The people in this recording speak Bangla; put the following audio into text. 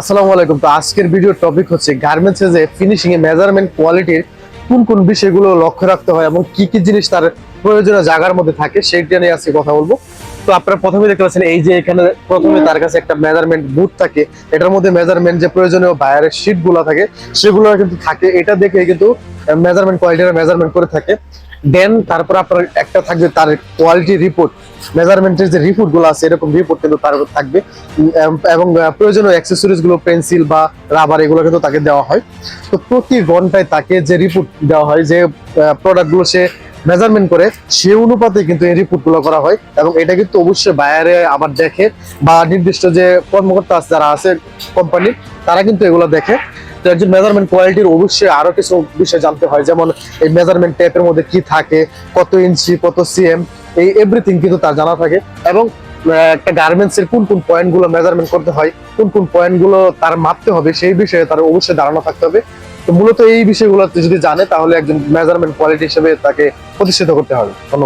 আসসালামু আলাইকুম। তো আজকের ভিডিওর টপিক হচ্ছে গার্মেন্টসে যে ফিনিশিং এ মেজারমেন্ট কোয়ালিটির কোন কোন বিষয়গুলো লক্ষ্য রাখতে হয় এবং কি কি জিনিস তার প্রয়োজনীয় জায়গার মধ্যে থাকে সেইটা নিয়ে আজকে কথা বলবো। তো আপনারা প্রথমে দেখতে পাচ্ছেন এই যে এখানে প্রথমে তার কাছে একটা মেজারমেন্ট বুট থাকে, এটার মধ্যে মেজারমেন্ট যে প্রয়োজনীয় বায়ারের শীট গুলো থাকে সেগুলো কিন্তু থাকে, এটা দেখে কিন্তু মেজারমেন্ট কোয়ালিটির মেজারমেন্ট করে থাকে। দেন তারপর আপনার একটা থাকবে তার কোয়ালিটি রিপোর্ট, মেজারমেন্টের যে রিপোর্ট গুলো আছে এরকম রিপোর্ট কিন্তু তার থাকবে। এবং প্রয়োজনীয় অ্যাক্সেসরিজ গুলো পেন্সিল বা রাবার এগুলো কিন্তু তাকে দেওয়া হয়। তো প্রতি ঘন্টায় তাকে যে রিপোর্ট দেওয়া হয়, যে প্রোডাক্ট গুলো সে মেজারমেন্ট করে সে অনুপাতে কিন্তু এই রিপোর্ট গুলো করা হয় এবং এটা কিন্তু অবশ্যই বায়ারে আবার দেখে বা নির্দিষ্ট যে কর্মকর্তা আছে যারা আছে কোম্পানি তারা কিন্তু এগুলো দেখে। তো একজন মেজারমেন্ট কোয়ালিটির অবশ্যই আরো কিছু বিষয় জানতে হয়, যেমন এই মেজারমেন্ট টেপের মধ্যে কি থাকে, কত ইঞ্চি কত সিএম, এই এভরিথিং কিন্তু তার জানা থাকে। এবং একটা গার্মেন্টস এর কোন কোন পয়েন্ট গুলো মেজারমেন্ট করতে হয়, কোন কোন পয়েন্ট গুলো তার মাপতে হবে সেই বিষয়ে তার অবশ্যই ধারণা থাকতে হবে। তো মূলত এই বিষয়গুলো যদি জানে তাহলে একজন মেজারমেন্ট কোয়ালিটি হিসেবে তাকে প্রতিষ্ঠিত করতে হবে। ধন্যবাদ।